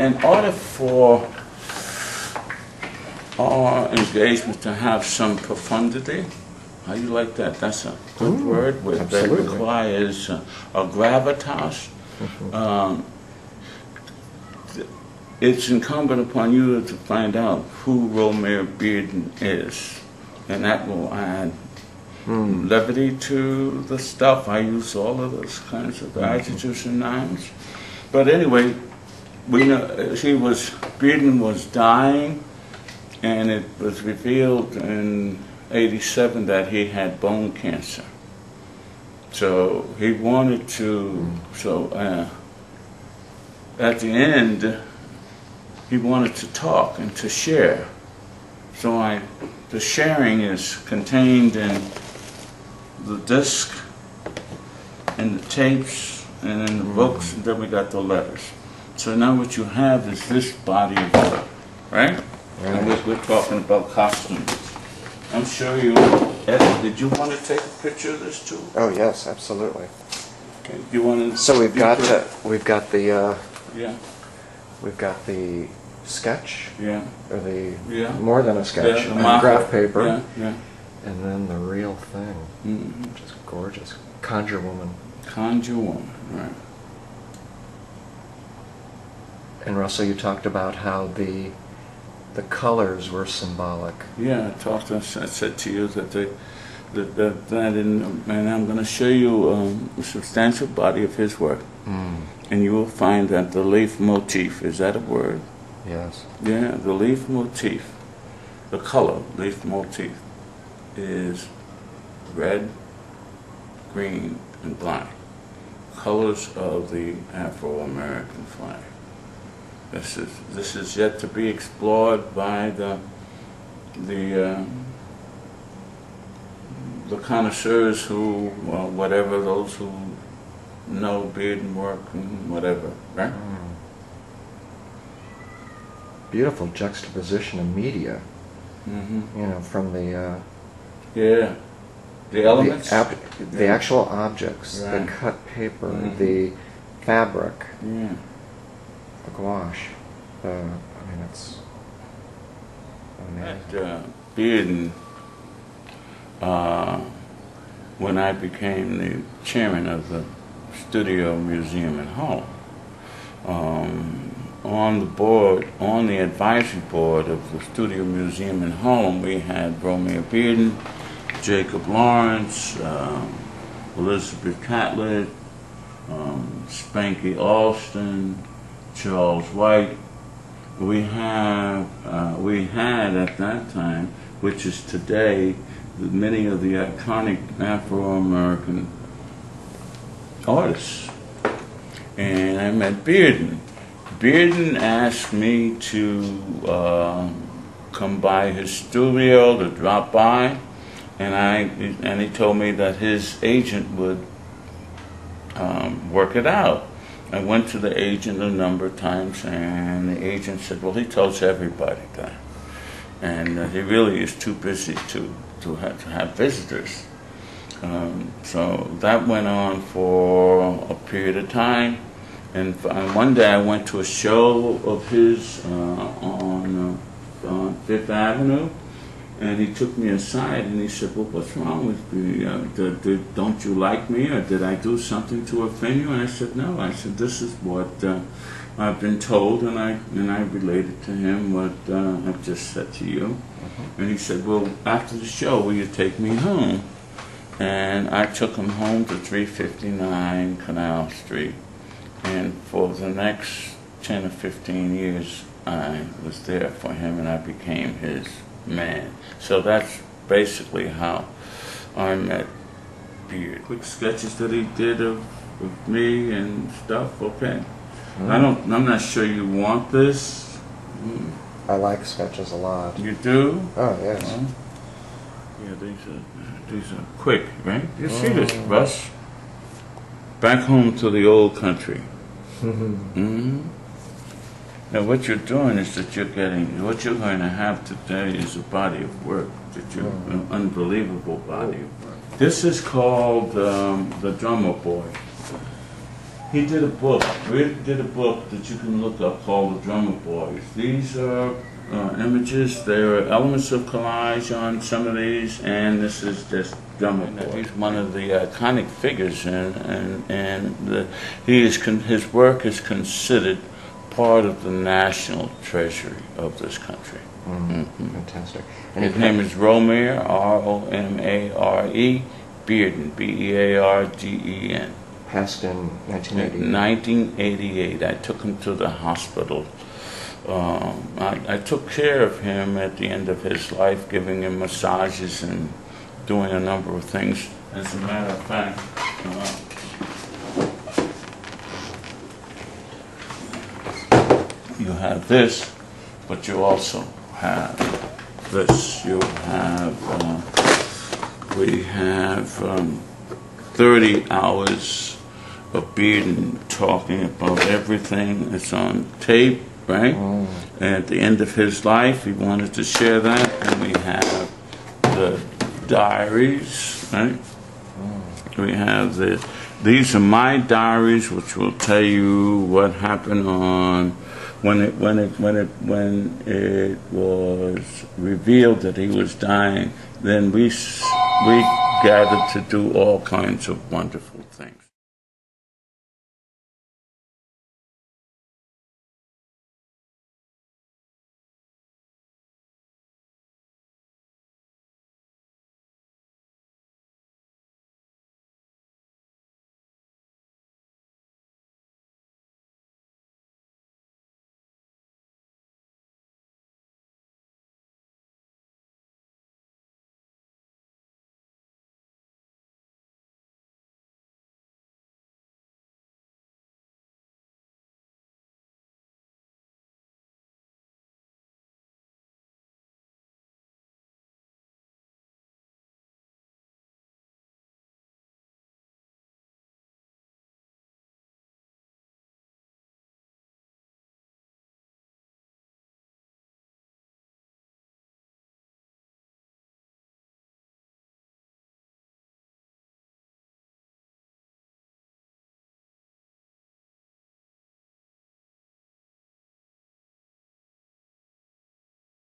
in order for our engagement to have some profundity, how you like that? That's a good word that requires a gravitas. It's incumbent upon you to find out who Romare Bearden is, and that will add levity to the stuff. I use all of those kinds of adjectives and nouns. But anyway, we know Bearden was dying, and it was revealed in '87 that he had bone cancer. So he wanted to. At the end, he wanted to talk and to share. So the sharing is contained in the disc, and the tapes, and in the books, and then we got the letters. So now what you have is this body of work, right? And we're talking about costumes. I'm sure you, Ed, did you want to take a picture of this too? Oh yes, absolutely. Okay. You want to? So we've got the sketch, or the more than a sketch, graph paper, and then the real thing, which is gorgeous. Conjure Woman. Conjure Woman, right. And Russell, you talked about how the colors were symbolic. Yeah, I said to you that and I'm going to show you a substantial body of his work, and you will find that the leaf motif, is that a word? Yes. Yeah, the leaf motif, the color leaf motif, is red, green, and black. Colors of the Afro-American flag. This is yet to be explored by the connoisseurs who, whatever, those who know Bearden work and whatever, right? Beautiful juxtaposition of media. You know, from the the elements, the actual objects, the cut paper, the fabric, the gouache. I mean, it's amazing. Bearden, when I became the chairman of the Studio Museum in Harlem, on the advisory board of the Studio Museum in Harlem, we had Romare Bearden, Jacob Lawrence, Elizabeth Catlett, Spanky Alston, Charles White. We had at that time, which is today, many of the iconic Afro-American artists. And I met Bearden. Bearden asked me to come by his studio, to drop by, and he told me that his agent would work it out. I went to the agent a number of times, and the agent said, well, he tells everybody that, and he really is too busy to have visitors. So that went on for a period of time, and one day I went to a show of his on Fifth Avenue, and he took me aside and he said, well, what's wrong with me? Don't you like me, or did I do something to offend you? And I said, no. I said, this is what I've been told, and I related to him what I've just said to you. And he said, well, after the show, will you take me home? And I took him home to 359 Canal Street. And for the next 10 or 15 years, I was there for him, and I became his man. So that's basically how I met Beard. Quick sketches that he did of me and stuff, okay. I'm not sure you want this. I like sketches a lot. You do? Oh, yes. Yeah, these are quick, right? You see this, Russ? Back home to the old country. Now what you're doing is that what you're going to have today is a body of work, an unbelievable body of work. This is called The Drummer Boy. he did a book. Bearden did a book that you can look up called The Drummer Boys. These are images. There are elements of collage on some of these, and this is just Drummer Boys. He's one of the iconic figures, his work is considered part of the national treasury of this country. Fantastic. And his name is Romare, R-O-M-A-R-E, Bearden, B-E-A-R-D-E-N. Passed in 1988. 1988. I took him to the hospital. I took care of him at the end of his life, giving him massages and doing a number of things. As a matter of fact, you have this, but you also have this. You have, we have 30 hours of Bearden talking about everything. It's on tape, right? And at the end of his life, he wanted to share that. And we have the diaries, right? We have these are my diaries, which will tell you what happened on when it was revealed that he was dying. Then we gathered to do all kinds of wonderful things.